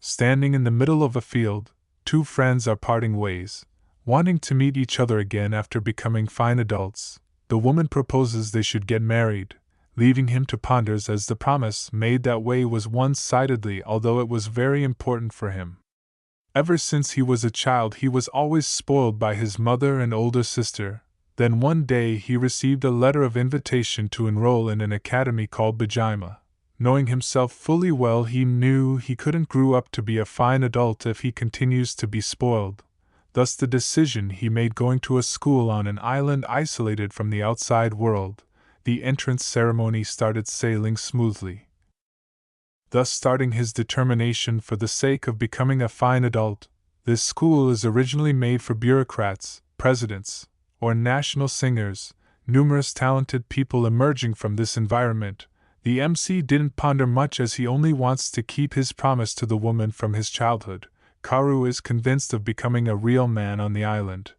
Standing in the middle of a field, two friends are parting ways, wanting to meet each other again after becoming fine adults. The woman proposes they should get married, leaving him to ponder as the promise made that way was one-sidedly, although it was very important for him. Ever since he was a child he was always spoiled by his mother and older sister. Then one day he received a letter of invitation to enroll in an academy called Bijima. Knowing himself fully well he knew he couldn't grow up to be a fine adult if he continues to be spoiled. Thus the decision he made going to a school on an island isolated from the outside world. The entrance ceremony started sailing smoothly. Thus starting his determination for the sake of becoming a fine adult. This school is originally made for bureaucrats, presidents, or national singers, numerous talented people emerging from this environment. The MC didn't ponder much as he only wants to keep his promise to the woman from his childhood. Karou is convinced of becoming a real man on the island.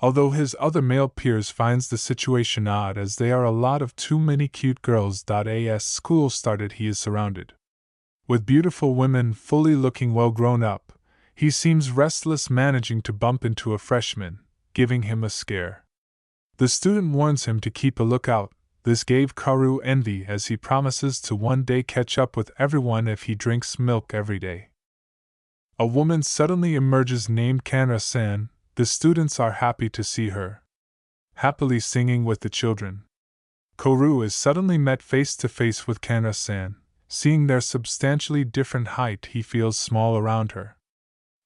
Although his other male peers finds the situation odd as they are a lot of too many cute girls. As school started he is surrounded with beautiful women fully looking well grown up. He seems restless, managing to bump into a freshman, giving him a scare. The student warns him to keep a lookout. This gave Karou envy as he promises to one day catch up with everyone if he drinks milk every day. A woman suddenly emerges named Kanra-san. The students are happy to see her, happily singing with the children. Karou is suddenly met face to face with Kanra-san. Seeing their substantially different height he feels small around her.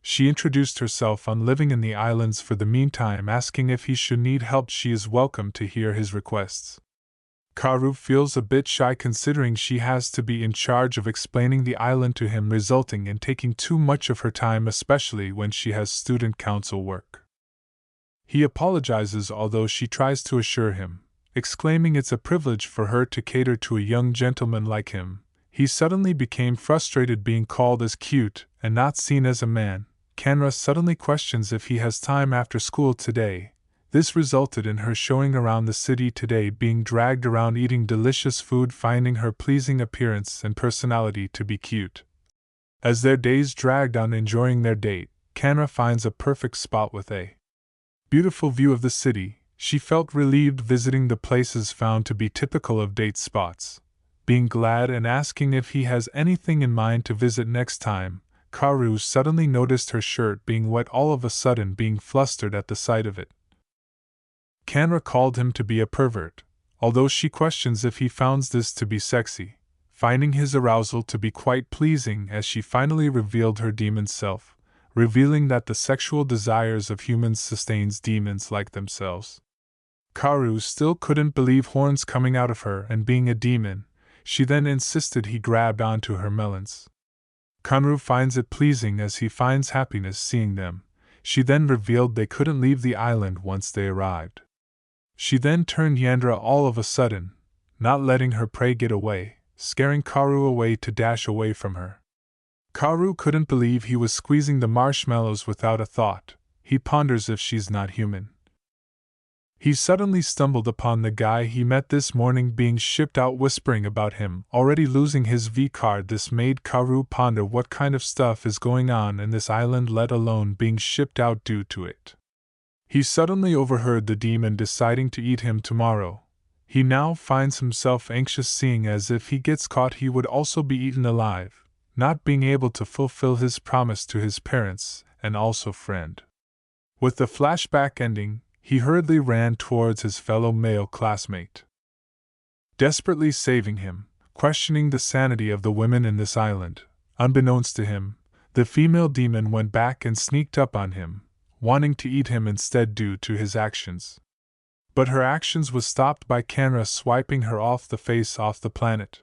She introduced herself on living in the islands for the meantime, asking if he should need help. She is welcome to hear his requests. Karou feels a bit shy considering she has to be in charge of explaining the island to him, resulting in taking too much of her time, especially when she has student council work. He apologizes, although she tries to assure him, exclaiming it's a privilege for her to cater to a young gentleman like him. He suddenly became frustrated being called as cute and not seen as a man. Kanra suddenly questions if he has time after school today. This resulted in her showing around the city today, being dragged around eating delicious food, finding her pleasing appearance and personality to be cute. As their days dragged on enjoying their date, Kanra finds a perfect spot with a beautiful view of the city. She felt relieved visiting the places found to be typical of date spots. Being glad and asking if he has anything in mind to visit next time, Karou suddenly noticed her shirt being wet, all of a sudden being flustered at the sight of it. Kanra called him to be a pervert, although she questions if he founds this to be sexy, finding his arousal to be quite pleasing as she finally revealed her demon self, revealing that the sexual desires of humans sustains demons like themselves. Karou still couldn't believe horns coming out of her and being a demon. She then insisted he grabbed onto her melons. Karou finds it pleasing as he finds happiness seeing them. She then revealed they couldn't leave the island once they arrived. She then turned Yandere all of a sudden, not letting her prey get away, scaring Karou away to dash away from her. Karou couldn't believe he was squeezing the marshmallows without a thought. He ponders if she's not human. He suddenly stumbled upon the guy he met this morning being shipped out, whispering about him already losing his V-card. This made Karou ponder what kind of stuff is going on in this island, let alone being shipped out due to it. He suddenly overheard the demon deciding to eat him tomorrow. He now finds himself anxious, seeing as if he gets caught he would also be eaten alive, not being able to fulfill his promise to his parents and also friend. With the flashback ending, he hurriedly ran towards his fellow male classmate, desperately saving him, questioning the sanity of the women in this island. Unbeknownst to him, the female demon went back and sneaked up on him, wanting to eat him instead due to his actions. But her actions was stopped by Kanra swiping her off the planet.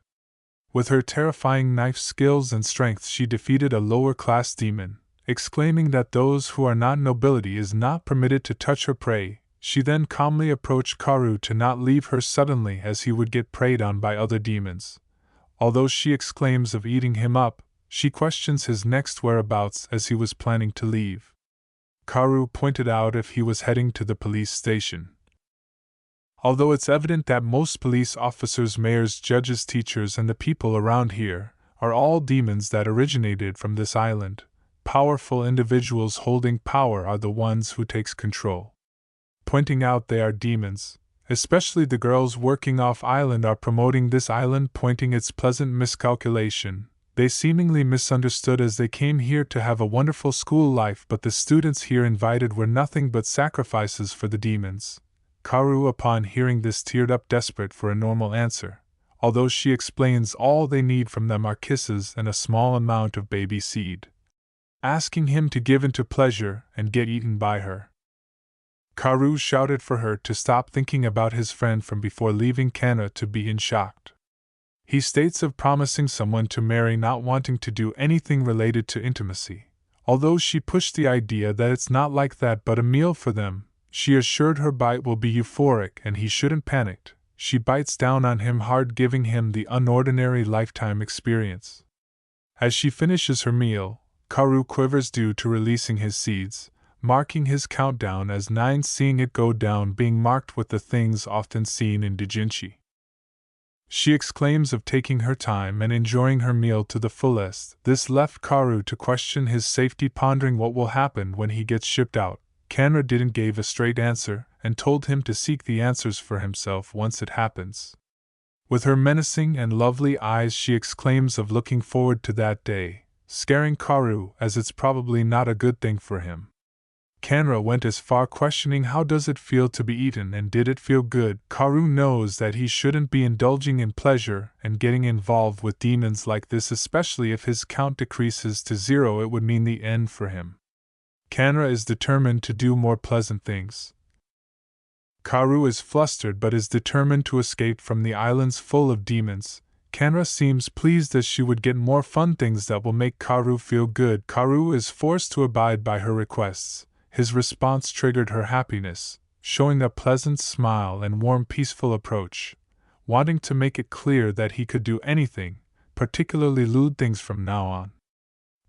With her terrifying knife skills and strength she defeated a lower class demon, exclaiming that those who are not nobility is not permitted to touch her prey. She then calmly approached Karou to not leave her suddenly as he would get preyed on by other demons. Although she exclaims of eating him up, she questions his next whereabouts as he was planning to leave. Karou pointed out if he was heading to the police station. Although it's evident that most police officers, mayors, judges, teachers and the people around here are all demons that originated from this island. Powerful individuals holding power are the ones who takes control. Pointing out they are demons, especially the girls working off island are promoting this island, pointing its pleasant miscalculation. They seemingly misunderstood as they came here to have a wonderful school life, but the students here invited were nothing but sacrifices for the demons. Karou, upon hearing this, teared up, desperate for a normal answer, although she explains all they need from them are kisses and a small amount of baby seed, asking him to give in to pleasure and get eaten by her. Karou shouted for her to stop thinking about his friend from before leaving Kanra to be in shock. He states of promising someone to marry, not wanting to do anything related to intimacy. Although she pushed the idea that it's not like that but a meal for them, she assured her bite will be euphoric and he shouldn't panic. She bites down on him hard, giving him the unordinary lifetime experience. As she finishes her meal, Karou quivers due to releasing his seeds, marking his countdown as 9, seeing it go down being marked with the things often seen in doujinshi. She exclaims of taking her time and enjoying her meal to the fullest. This left Karou to question his safety, pondering what will happen when he gets shipped out. Kanra didn't give a straight answer and told him to seek the answers for himself once it happens. With her menacing and lovely eyes she exclaims of looking forward to that day, scaring Karou as it's probably not a good thing for him. Kanra went as far questioning how does it feel to be eaten and did it feel good. Karou knows that he shouldn't be indulging in pleasure and getting involved with demons like this, especially if his count decreases to 0, it would mean the end for him. Kanra is determined to do more pleasant things. Karou is flustered but is determined to escape from the islands full of demons. Kanra seems pleased as she would get more fun things that will make Karou feel good. Karou is forced to abide by her requests. His response triggered her happiness, showing a pleasant smile and warm, peaceful approach, wanting to make it clear that he could do anything, particularly lewd things from now on.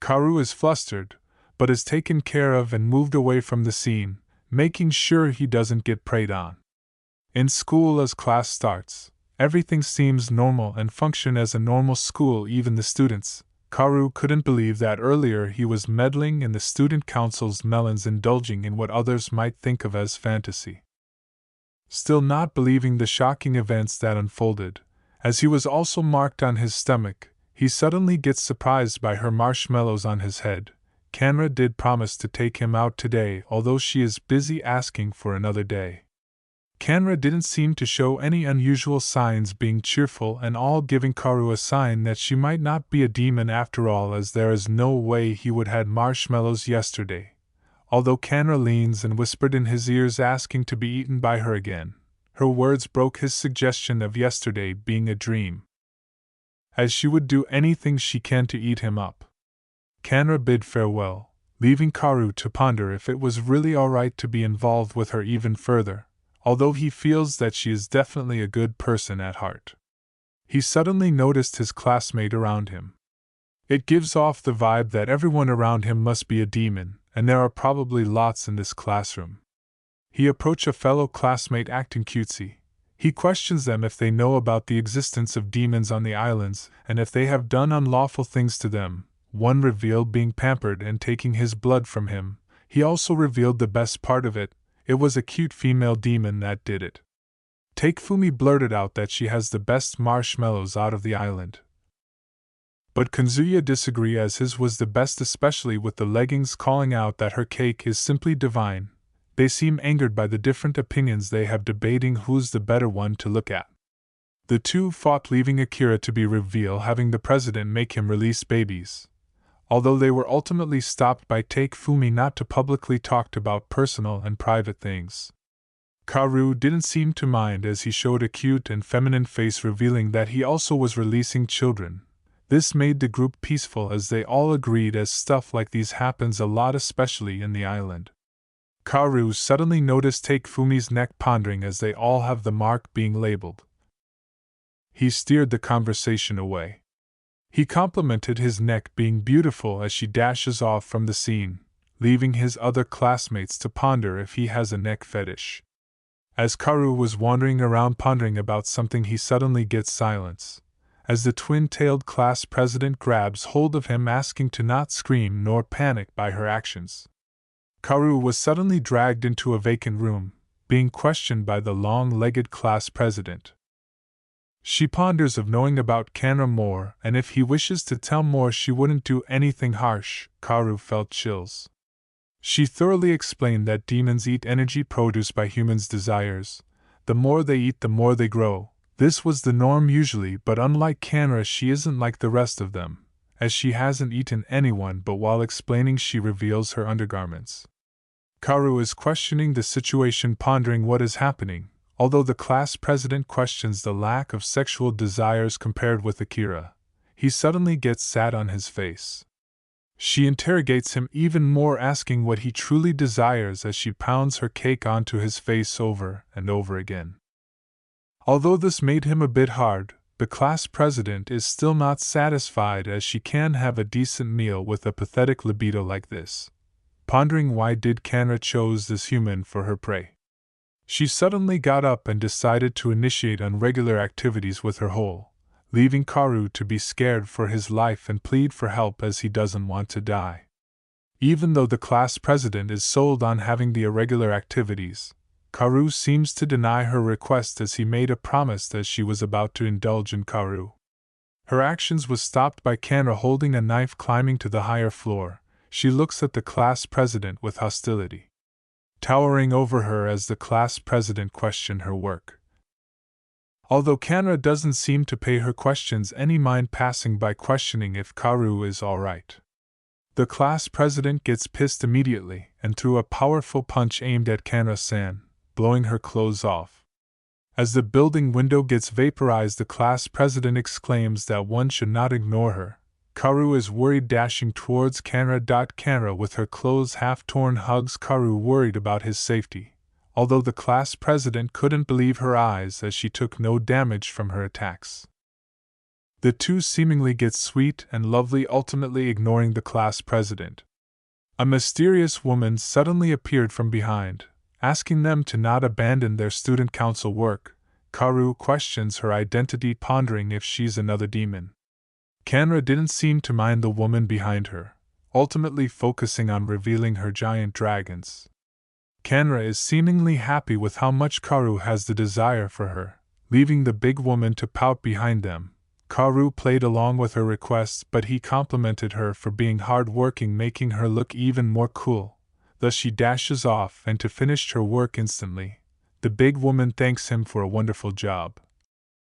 Karou is flustered, but is taken care of and moved away from the scene, making sure he doesn't get preyed on. In school, as class starts, everything seems normal and function as a normal school, even the students. Karou couldn't believe that earlier he was meddling in the student council's melons, indulging in what others might think of as fantasy. Still not believing the shocking events that unfolded, as he was also marked on his stomach, he suddenly gets surprised by her marshmallows on his head. Kanra did promise to take him out today, although she is busy asking for another day. Kanra didn't seem to show any unusual signs, being cheerful and all, giving Karou a sign that she might not be a demon after all, as there is no way he would had marshmallows yesterday. Although Kanra leans and whispered in his ears asking to be eaten by her again, her words broke his suggestion of yesterday being a dream, as she would do anything she can to eat him up. Kanra bid farewell, leaving Karou to ponder if it was really alright to be involved with her even further, although he feels that she is definitely a good person at heart. He suddenly noticed his classmate around him. It gives off the vibe that everyone around him must be a demon, and there are probably lots in this classroom. He approaches a fellow classmate acting cutesy. He questions them if they know about the existence of demons on the islands, and if they have done unlawful things to them. One revealed being pampered and taking his blood from him. He also revealed the best part of it. It was a cute female demon that did it. Takefumi blurted out that she has the best marshmallows out of the island. But Kanzuya disagreed, as his was the best, especially with the leggings, calling out that her cake is simply divine. They seem angered by the different opinions they have, debating who's the better one to look at. The two fought, leaving Akira to be revealed, having the president make him release babies. Although they were ultimately stopped by Takefumi not to publicly talk about personal and private things. Karou didn't seem to mind, as he showed a cute and feminine face, revealing that he also was releasing children. This made the group peaceful, as they all agreed, as stuff like these happens a lot, especially in the island. Karou suddenly noticed Takefumi's neck, pondering as they all have the mark being labeled. He steered the conversation away. He complimented his neck being beautiful as she dashes off from the scene, leaving his other classmates to ponder if he has a neck fetish. As Karou was wandering around pondering about something, he suddenly gets silence, as the twin-tailed class president grabs hold of him, asking to not scream nor panic by her actions. Karou was suddenly dragged into a vacant room, being questioned by the long-legged class president. She ponders of knowing about Kanra more, and if he wishes to tell more she wouldn't do anything harsh. Karou felt chills. She thoroughly explained that demons eat energy produced by humans' desires. The more they eat, the more they grow. This was the norm usually, but unlike Kanra, she isn't like the rest of them, as she hasn't eaten anyone. But while explaining, she reveals her undergarments. Karou is questioning the situation, pondering what is happening. Although the class president questions the lack of sexual desires compared with Akira, he suddenly gets sad on his face. She interrogates him even more, asking what he truly desires as she pounds her cake onto his face over and over again. Although this made him a bit hard, the class president is still not satisfied, as she can have a decent meal with a pathetic libido like this. Pondering why did Kanra chose this human for her prey. She suddenly got up and decided to initiate irregular activities with her hole, leaving Karou to be scared for his life and plead for help as he doesn't want to die. Even though the class president is sold on having the irregular activities, Karou seems to deny her request, as he made a promise as she was about to indulge in Karou. Her actions was stopped by Kanra holding a knife, climbing to the higher floor. She looks at the class president with hostility, towering over her as the class president questioned her work. Although Kanra doesn't seem to pay her questions any mind, passing by questioning if Karou is alright. The class president gets pissed immediately and threw a powerful punch aimed at Kanra-san, blowing her clothes off. As the building window gets vaporized, the class president exclaims that one should not ignore her. Karou is worried, dashing towards Kanra. Kanra, with her clothes half torn, hugs Karou, worried about his safety, although the class president couldn't believe her eyes as she took no damage from her attacks. The two seemingly get sweet and lovely, ultimately ignoring the class president. A mysterious woman suddenly appeared from behind, asking them to not abandon their student council work. Karou questions her identity, pondering if she's another demon. Kanra didn't seem to mind the woman behind her, ultimately focusing on revealing her giant dragons. Kanra is seemingly happy with how much Karou has the desire for her, leaving the big woman to pout behind them. Karou played along with her requests, but he complimented her for being hard-working, making her look even more cool. Thus she dashes off and to finish her work instantly. The big woman thanks him for a wonderful job,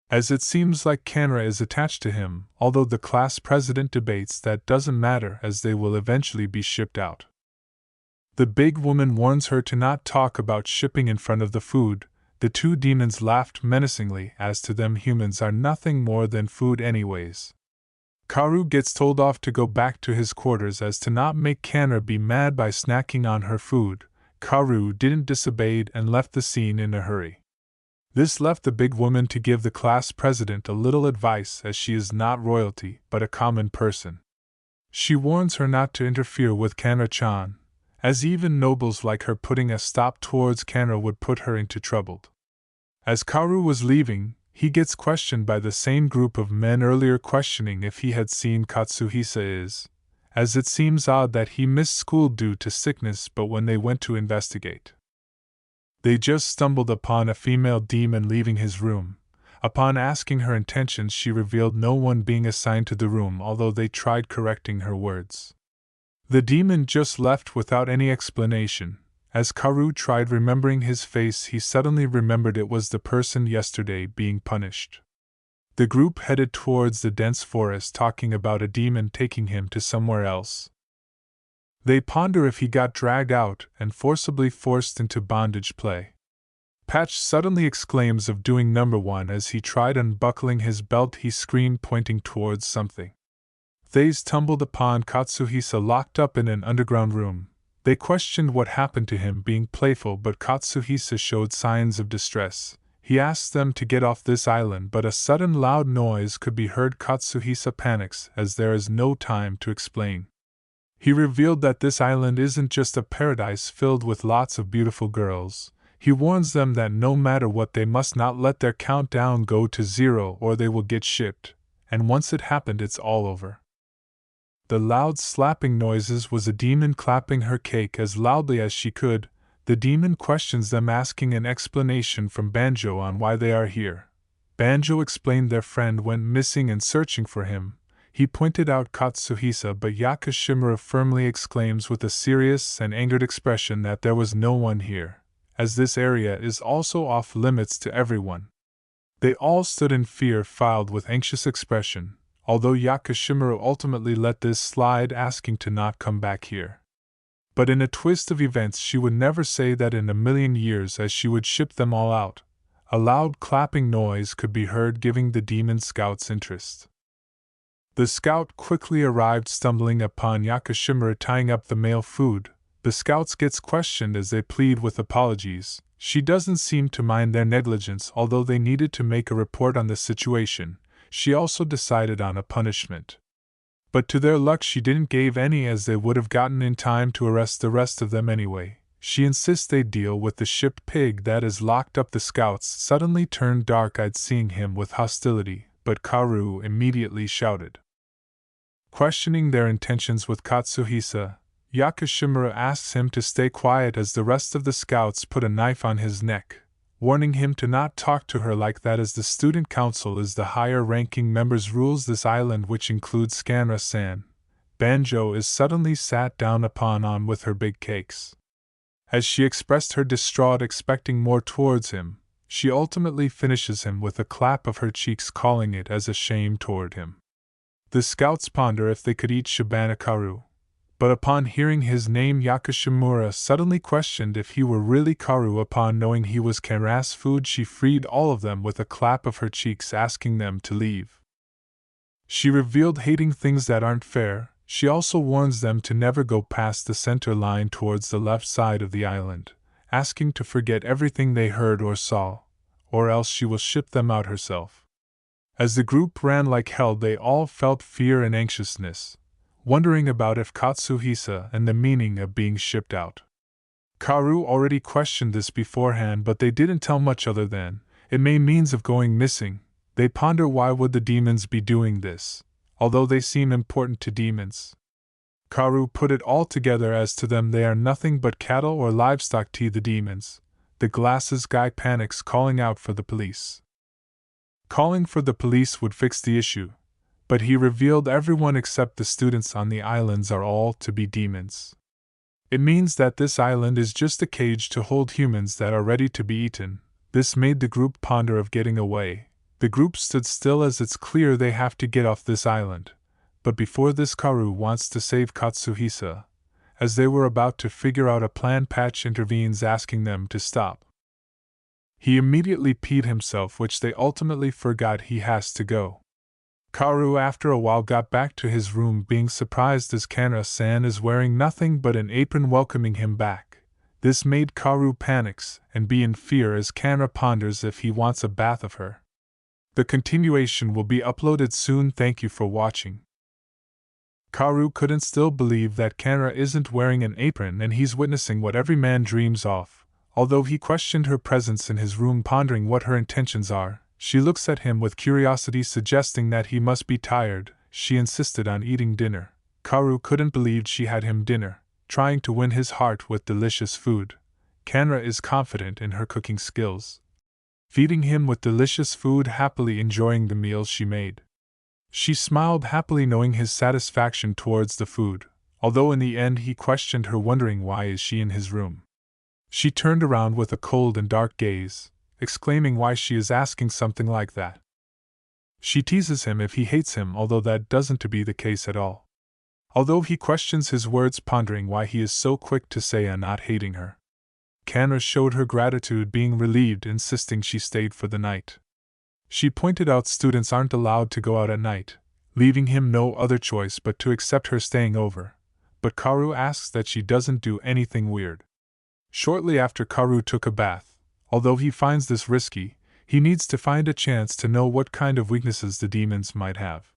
as it seems like Kanra is attached to him, although the class president debates that doesn't matter as they will eventually be shipped out. The big woman warns her to not talk about shipping in front of the food. The two demons laughed menacingly, as to them humans are nothing more than food anyways. Karou gets told off to go back to his quarters as to not make Kanra be mad by snacking on her food. Karou didn't disobey and left the scene in a hurry. This left the big woman to give the class president a little advice, as she is not royalty but a common person. She warns her not to interfere with Kanra-chan, as even nobles like her putting a stop towards Kanra would put her into trouble. As Karou was leaving, he gets questioned by the same group of men earlier, questioning if he had seen Katsuhisa, as it seems odd that he missed school due to sickness, but when they went to investigate, they just stumbled upon a female demon leaving his room. Upon asking her intentions, she revealed no one being assigned to the room, although they tried correcting her words. The demon just left without any explanation. As Karou tried remembering his face, he suddenly remembered it was the person yesterday being punished. The group headed towards the dense forest, talking about a demon taking him to somewhere else. They ponder if he got dragged out and forcibly forced into bondage play. Patch suddenly exclaims of doing number one as he tried unbuckling his belt. He screamed, pointing towards something. They tumbled upon Katsuhisa locked up in an underground room. They questioned what happened to him, being playful, but Katsuhisa showed signs of distress. He asked them to get off this island, but a sudden loud noise could be heard. Katsuhisa panics as there is no time to explain. He revealed that this island isn't just a paradise filled with lots of beautiful girls. He warns them that no matter what, they must not let their countdown go to 0 or they will get shipped, and once it happened it's all over. The loud slapping noises was a demon clapping her cake as loudly as she could. The demon questions them, asking an explanation from Banjo on why they are here. Banjo explained their friend went missing and searching for him. He pointed out Katsuhisa, but Yakashimura firmly exclaims with a serious and angered expression that there was no one here, as this area is also off limits to everyone. They all stood in fear, filled with anxious expression, although Yakashimura ultimately let this slide, asking to not come back here. But in a twist of events she would never say that in a million years, as she would ship them all out. A loud clapping noise could be heard, giving the demon scouts interest. The scout quickly arrived, stumbling upon Yakashimura tying up the male food. The scouts gets questioned as they plead with apologies. She doesn't seem to mind their negligence, although they needed to make a report on the situation. She also decided on a punishment. But to their luck she didn't give any, as they would have gotten in time to arrest the rest of them anyway. She insists they deal with the ship pig that has locked up. The scouts suddenly turned dark-eyed, seeing him with hostility, but Karou immediately shouted. Questioning their intentions with Katsuhisa, Yakashimura asks him to stay quiet as the rest of the scouts put a knife on his neck, warning him to not talk to her like that, as the student council is the higher-ranking members rules this island, which includes Scanra-san. Banjo is suddenly sat down upon with her big cakes. As she expressed her distraught, expecting more towards him, she ultimately finishes him with a clap of her cheeks, calling it as a shame toward him. The scouts ponder if they could eat Shibana Karou, but upon hearing his name Yakashimura suddenly questioned if he were really Karou. Upon knowing he was Kara's food, she freed all of them with a clap of her cheeks, asking them to leave. She revealed hating things that aren't fair. She also warns them to never go past the center line towards the left side of the island, asking to forget everything they heard or saw, or else she will ship them out herself. As the group ran like hell, they all felt fear and anxiousness, wondering about if Katsuhisa and the meaning of being shipped out. Karou already questioned this beforehand, but they didn't tell much other than, it may means of going missing. They ponder why would the demons be doing this, although they seem important to demons. Karou put it all together as to them they are nothing but cattle or livestock to the demons. The glasses guy panics, calling out for the police. Calling for the police would fix the issue, but he revealed everyone except the students on the islands are all to be demons. It means that this island is just a cage to hold humans that are ready to be eaten. This made the group ponder of getting away. The group stood still as it's clear they have to get off this island, but before this Karou wants to save Katsuhisa. As they were about to figure out a plan, Patch intervenes, asking them to stop. He immediately peed himself, which they ultimately forgot he has to go. Karou after a while got back to his room, being surprised as Kanra-san is wearing nothing but an apron welcoming him back. This made Karou panics and be in fear as Kanra ponders if he wants a bath of her. The continuation will be uploaded soon. Thank you for watching. Karou couldn't still believe that Kanra isn't wearing an apron and he's witnessing what every man dreams of. Although he questioned her presence in his room, pondering what her intentions are, she looks at him with curiosity, suggesting that he must be tired. She insisted on eating dinner. Karou couldn't believe she had him dinner, trying to win his heart with delicious food. Kanra is confident in her cooking skills, feeding him with delicious food, happily enjoying the meals she made. She smiled happily, knowing his satisfaction towards the food, although in the end he questioned her, wondering why is she in his room. She turned around with a cold and dark gaze, exclaiming why she is asking something like that. She teases him if he hates him, although that doesn't to be the case at all. Although he questions his words, pondering why he is so quick to say I'm not hating her. Kanra showed her gratitude, being relieved, insisting she stayed for the night. She pointed out students aren't allowed to go out at night, leaving him no other choice but to accept her staying over. But Karou asks that she doesn't do anything weird. Shortly after, Karou took a bath. Although he finds this risky, he needs to find a chance to know what kind of weaknesses the demons might have.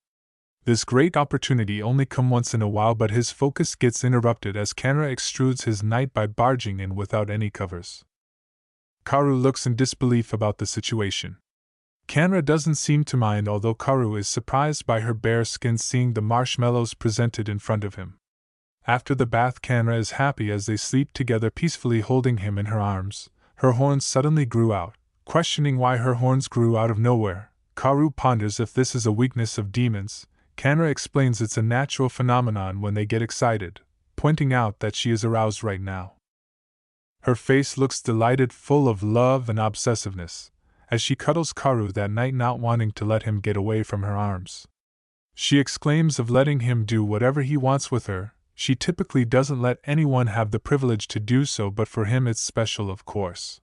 This great opportunity only come once in a while, but his focus gets interrupted as Kanra extrudes his night by barging in without any covers. Karou looks in disbelief about the situation. Kanra doesn't seem to mind, although Karou is surprised by her bare skin seeing the marshmallows presented in front of him. After the bath, Kanra is happy as they sleep together peacefully holding him in her arms. Her horns suddenly grew out. Questioning why her horns grew out of nowhere, Karou ponders if this is a weakness of demons. Kanra explains it's a natural phenomenon when they get excited, pointing out that she is aroused right now. Her face looks delighted, full of love and obsessiveness, as she cuddles Karou that night, not wanting to let him get away from her arms. She exclaims of letting him do whatever he wants with her. She typically doesn't let anyone have the privilege to do so, but for him it's special, of course.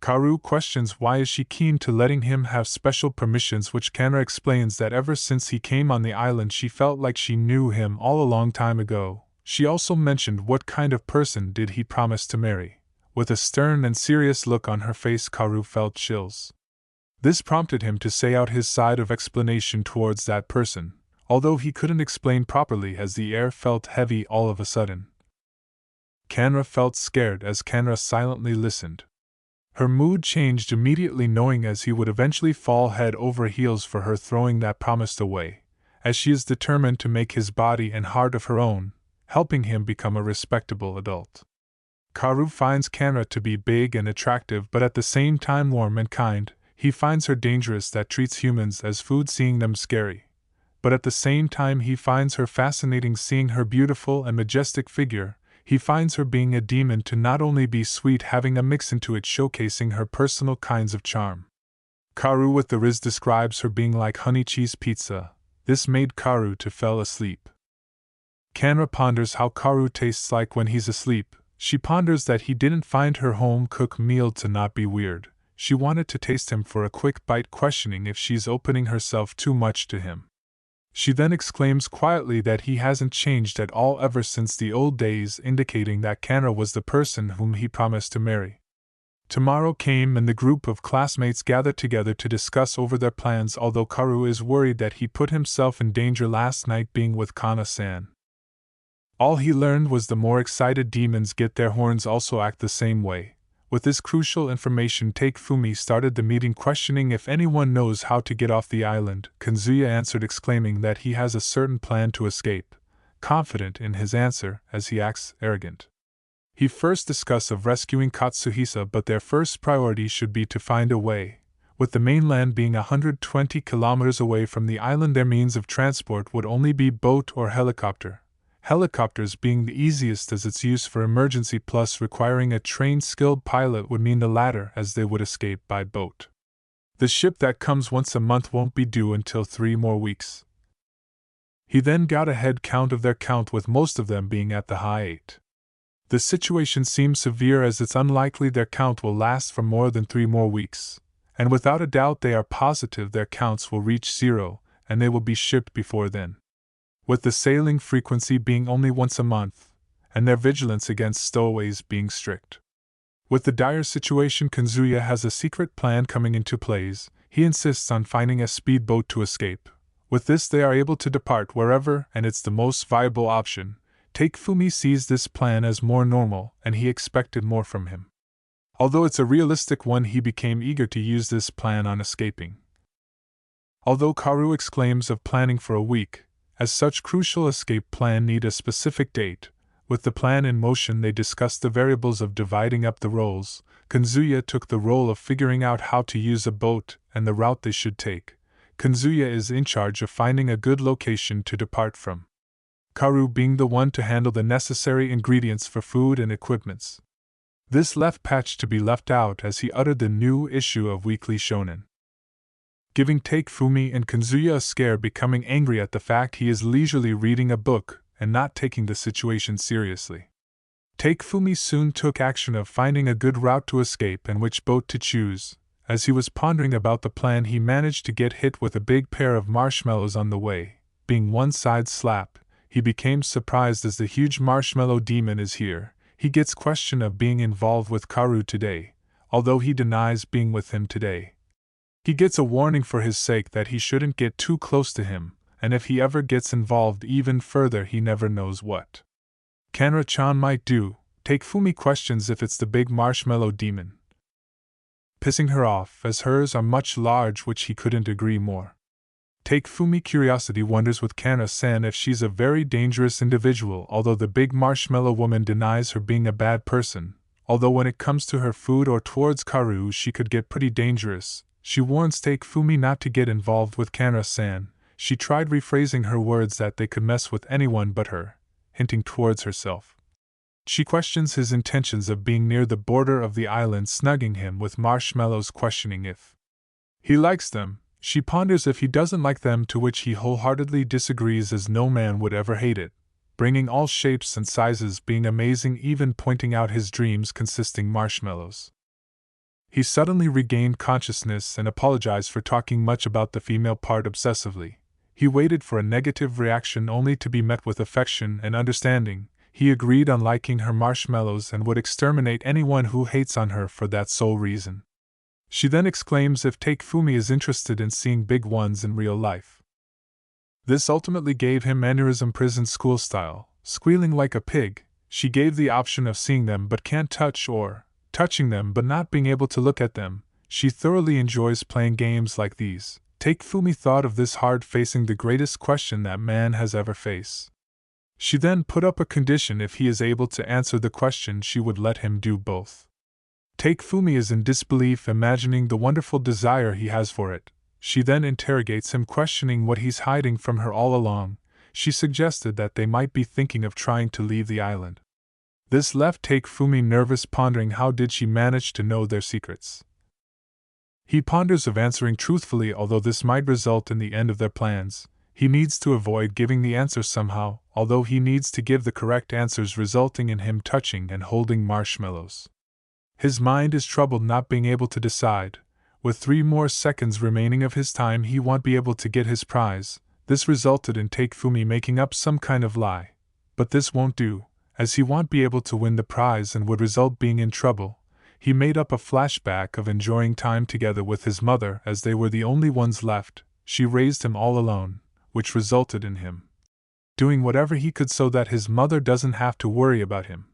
Karou questions why is she keen to letting him have special permissions, which Kanra explains that ever since he came on the island she felt like she knew him all a long time ago. She also mentioned what kind of person did he promise to marry. With a stern and serious look on her face, Karou felt chills. This prompted him to say out his side of explanation towards that person, although he couldn't explain properly as the air felt heavy all of a sudden. Kanra felt scared as Kanra silently listened. Her mood changed immediately, knowing as he would eventually fall head over heels for her, throwing that promise away, as she is determined to make his body and heart of her own, helping him become a respectable adult. Karou finds Kanra to be big and attractive, but at the same time warm and kind. He finds her dangerous, that treats humans as food, seeing them scary. But at the same time he finds her fascinating, seeing her beautiful and majestic figure. He finds her being a demon to not only be sweet, having a mix into it, showcasing her personal kinds of charm. Karou with the Riz describes her being like honey cheese pizza. This made Karou to fell asleep. Kanra ponders how Karou tastes like when he's asleep. She ponders that he didn't find her home-cooked meal to not be weird. She wanted to taste him for a quick bite, questioning if she's opening herself too much to him. She then exclaims quietly that he hasn't changed at all ever since the old days, indicating that Kanra was the person whom he promised to marry. Tomorrow came and the group of classmates gathered together to discuss over their plans, although Karou is worried that he put himself in danger last night being with Kana-san. All he learned was the more excited demons get their horns also act the same way. With this crucial information, Takefumi started the meeting, questioning if anyone knows how to get off the island. Kanzuya answered, exclaiming that he has a certain plan to escape, confident in his answer as he acts arrogant. He first discusses of rescuing Katsuhisa, but their first priority should be to find a way. With the mainland being 120 kilometers away from the island, their means of transport would only be boat or helicopter. Helicopters being the easiest as its use for emergency, plus requiring a trained skilled pilot would mean the latter, as they would escape by boat. The ship that comes once a month won't be due until 3 more weeks. He then got a head count of their count, with most of them being at the high 8. The situation seems severe as it's unlikely their count will last for more than 3 more weeks, and without a doubt they are positive their counts will reach 0, and they will be shipped before then. With the sailing frequency being only once a month, and their vigilance against stowaways being strict. With the dire situation, Kanzuya has a secret plan coming into plays. He insists on finding a speedboat to escape. With this they are able to depart wherever, and it's the most viable option. Takefumi sees this plan as more normal, and he expected more from him. Although it's a realistic one, he became eager to use this plan on escaping. Although Karou exclaims of planning for a week, as such crucial escape plan need a specific date. With the plan in motion, they discussed the variables of dividing up the roles. Kanzuya took the role of figuring out how to use a boat and the route they should take. Kanzuya is in charge of finding a good location to depart from, Karou being the one to handle the necessary ingredients for food and equipments. This left Patch to be left out as he uttered the new issue of Weekly Shonen, giving Takefumi and Kanzuya a scare, becoming angry at the fact he is leisurely reading a book and not taking the situation seriously. Takefumi soon took action of finding a good route to escape and which boat to choose. As he was pondering about the plan, he managed to get hit with a big pair of marshmallows on the way. Being one side slap, he became surprised as the huge marshmallow demon is here. He gets question of being involved with Karou today, although he denies being with him today. He gets a warning for his sake that he shouldn't get too close to him, and if he ever gets involved even further, he never knows what Kanra-chan might do. Takefumi questions if it's the big marshmallow demon. pissing her off, as hers are much large, which he couldn't agree more. Takefumi curiosity wonders with Kana-san if she's a very dangerous individual, although the big marshmallow woman denies her being a bad person. Although when it comes to her food or towards Karou she could get pretty dangerous, she warns Takefumi not to get involved with Kana-san. She tried rephrasing her words that they could mess with anyone but her, hinting towards herself. She questions his intentions of being near the border of the island, snugging him with marshmallows, questioning if he likes them. She ponders if he doesn't like them, to which he wholeheartedly disagrees, as no man would ever hate it, bringing all shapes and sizes, being amazing, even pointing out his dreams consisting marshmallows. He suddenly regained consciousness and apologized for talking much about the female part obsessively. He waited for a negative reaction only to be met with affection and understanding. He agreed on liking her marshmallows and would exterminate anyone who hates on her for that sole reason. She then exclaims if Takefumi is interested in seeing big ones in real life. This ultimately gave him aneurysm prison school style, squealing like a pig. She gave the option of seeing them but can't touch, or touching them but not being able to look at them. She thoroughly enjoys playing games like these. Takefumi thought of this hard, facing the greatest question that man has ever faced. She then put up a condition: if he is able to answer the question, she would let him do both. Takefumi is in disbelief, imagining the wonderful desire he has for it. She then interrogates him, questioning what he's hiding from her all along. She suggested that they might be thinking of trying to leave the island. This left Takefumi nervous, pondering how did she manage to know their secrets. He ponders of answering truthfully, although this might result in the end of their plans. He needs to avoid giving the answers somehow, although he needs to give the correct answers, resulting in him touching and holding marshmallows. His mind is troubled, not being able to decide. With 3 more seconds remaining of his time, he won't be able to get his prize. This resulted in Takefumi making up some kind of lie. But this won't do, as he won't be able to win the prize and would result being in trouble. He made up a flashback of enjoying time together with his mother, as they were the only ones left. She raised him all alone, which resulted in him doing whatever he could so that his mother doesn't have to worry about him.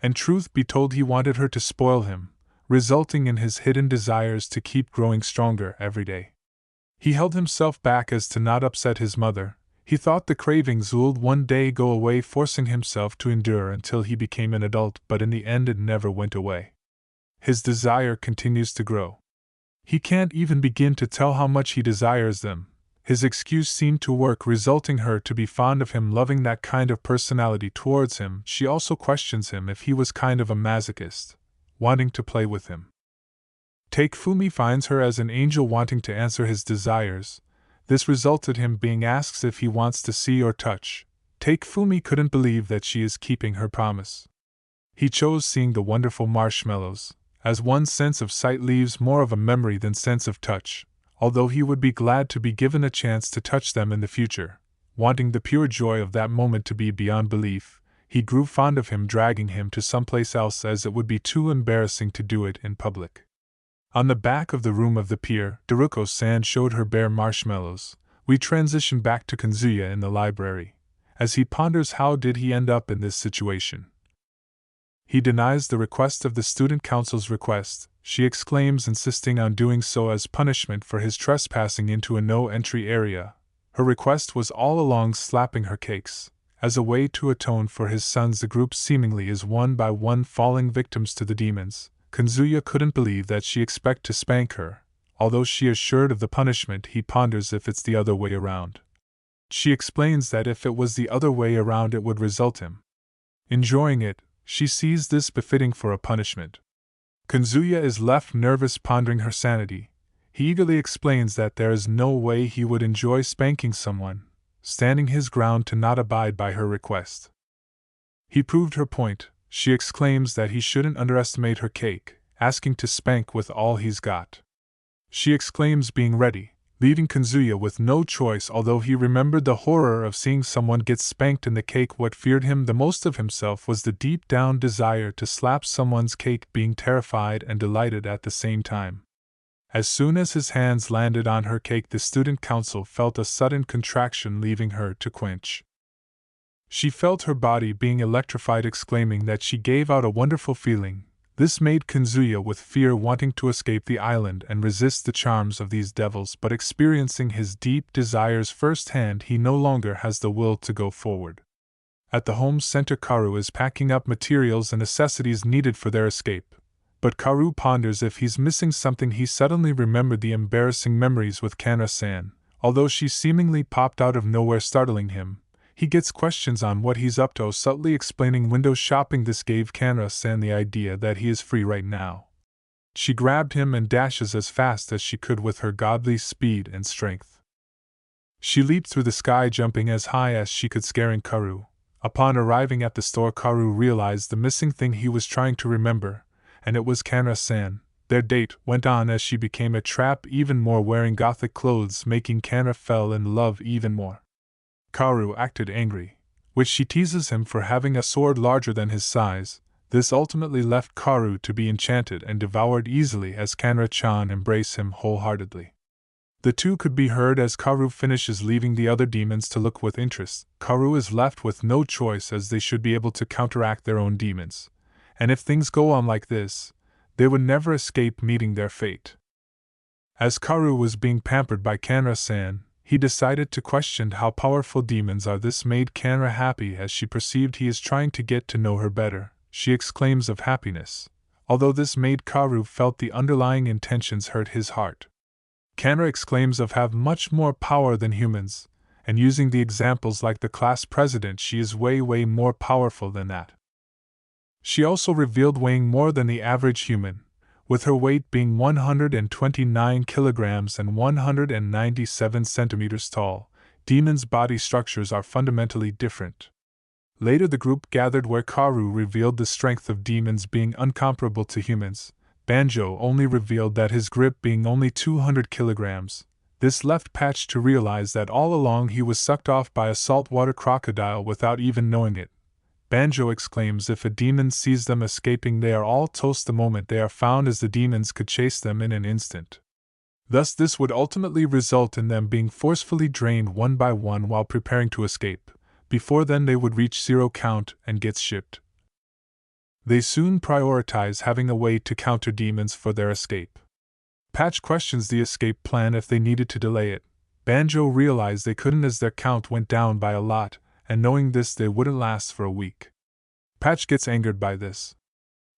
And truth be told, he wanted her to spoil him, resulting in his hidden desires to keep growing stronger every day. He held himself back as to not upset his mother. He thought the cravings would one day go away, forcing himself to endure until he became an adult, but in the end it never went away. His desire continues to grow. He can't even begin to tell how much he desires them. His excuse seemed to work, resulting her to be fond of him, loving that kind of personality towards him. She also questions him if he was kind of a masochist, wanting to play with him. Takefumi finds her as an angel, wanting to answer his desires. This resulted in him being asked if he wants to see or touch. Takefumi couldn't believe that she is keeping her promise. He chose seeing the wonderful marshmallows, as one's sense of sight leaves more of a memory than sense of touch. Although he would be glad to be given a chance to touch them in the future, wanting the pure joy of that moment to be beyond belief, he grew fond of him, dragging him to someplace else as it would be too embarrassing to do it in public. On the back of the room of the pier, Daruko-san showed her bare marshmallows. We transition back to Kanzuya in the library, as he ponders how did he end up in this situation. He denies the request of the student council's request. She exclaims, insisting on doing so as punishment for his trespassing into a no-entry area. Her request was all along slapping her cakes. As a way to atone for his sons, the group seemingly is one by one falling victims to the demons. Kanzuya couldn't believe that she expect to spank her. Although she is assured of the punishment, he ponders if it's the other way around. She explains that if it was the other way around it would result him enjoying it. She sees this befitting for a punishment. Kanzuya is left nervous, pondering her sanity. He eagerly explains that there is no way he would enjoy spanking someone, standing his ground to not abide by her request. He proved her point. She exclaims that he shouldn't underestimate her cake, asking to spank with all he's got. She exclaims, being ready, leaving Kanzuya with no choice. Although he remembered the horror of seeing someone get spanked in the cake, what feared him the most of himself was the deep down desire to slap someone's cake, being terrified and delighted at the same time. As soon as his hands landed on her cake, the student council felt a sudden contraction, leaving her to quench. She felt her body being electrified, exclaiming that she gave out a wonderful feeling. This made Kanzuya with fear wanting to escape the island and resist the charms of these devils, but experiencing his deep desires firsthand, he no longer has the will to go forward. At the home center, Karou is packing up materials and necessities needed for their escape. But Karou ponders if he's missing something. He suddenly remembered the embarrassing memories with Kanra-san. Although she seemingly popped out of nowhere, startling him, he gets questions on what he's up to, subtly explaining window shopping. This gave Kanra-san the idea that he is free right now. She grabbed him and dashes as fast as she could with her godly speed and strength. She leaped through the sky, jumping as high as she could, scaring Karou. Upon arriving at the store, Karou realized the missing thing he was trying to remember, and it was Kanra-san. Their date went on as she became a trap even more, wearing gothic clothes, making Kanra fell in love even more. Karou acted angry, which she teases him for having a sword larger than his size. This ultimately left Karou to be enchanted and devoured easily as Kanra-chan embraced him wholeheartedly. The two could be heard as Karou finishes, leaving the other demons to look with interest. Karou is left with no choice, as they should be able to counteract their own demons. And if things go on like this, they would never escape meeting their fate. As Karou was being pampered by Kanra-san, he decided to question how powerful demons are. This made Kanra happy as she perceived he is trying to get to know her better. She exclaims of happiness, although this made Karou felt the underlying intentions hurt his heart. Kanra exclaims of have much more power than humans, and using the examples like the class president, she is way more powerful than that. She also revealed weighing more than the average human, with her weight being 129 kilograms and 197 centimeters tall. Demons' body structures are fundamentally different. Later the group gathered where Karou revealed the strength of demons being incomparable to humans. Banjo only revealed that his grip being only 200 kilograms. This left Patch to realize that all along he was sucked off by a saltwater crocodile without even knowing it. Banjo exclaims if a demon sees them escaping, they are all toast the moment they are found, as the demons could chase them in an instant. Thus this would ultimately result in them being forcefully drained one by one while preparing to escape. Before then they would reach 0 count and get shipped. They soon prioritize having a way to counter demons for their escape. Patch questions the escape plan if they needed to delay it. Banjo realized they couldn't as their count went down by a lot, and knowing this they wouldn't last for a week. Patch gets angered by this,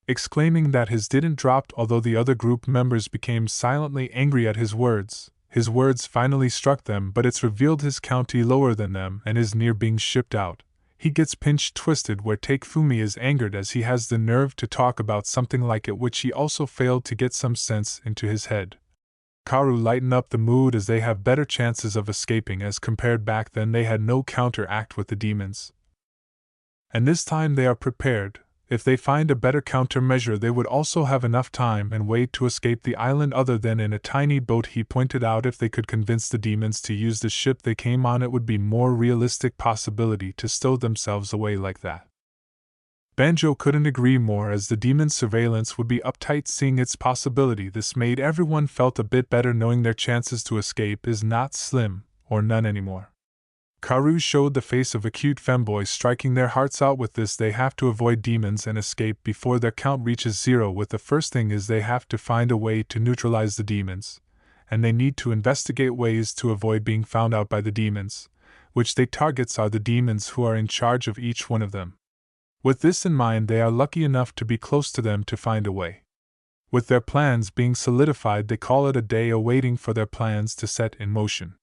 exclaiming that his didn't drop, although the other group members became silently angry at his words. His words finally struck them, but it's revealed his count is lower than them and is near being shipped out. He gets pinched twisted where Takefumi is angered as he has the nerve to talk about something like it, which he also failed to get some sense into his head. Karou lighten up the mood as they have better chances of escaping, as compared back then they had no counteract with the demons. And this time they are prepared. If they find a better countermeasure, they would also have enough time and way to escape the island other than in a tiny boat. He pointed out if they could convince the demons to use the ship they came on, it would be more realistic possibility to stow themselves away like that. Banjo couldn't agree more, as the demons' surveillance would be uptight. Seeing its possibility, this made everyone felt a bit better, knowing their chances to escape is not slim or none anymore. Karou showed the face of a cute femboy, striking their hearts out. With this they have to avoid demons and escape before their count reaches 0. With the first thing is they have to find a way to neutralize the demons, and they need to investigate ways to avoid being found out by the demons, which they targets are the demons who are in charge of each one of them. With this in mind, they are lucky enough to be close to them to find a way. With their plans being solidified, they call it a day, awaiting for their plans to set in motion.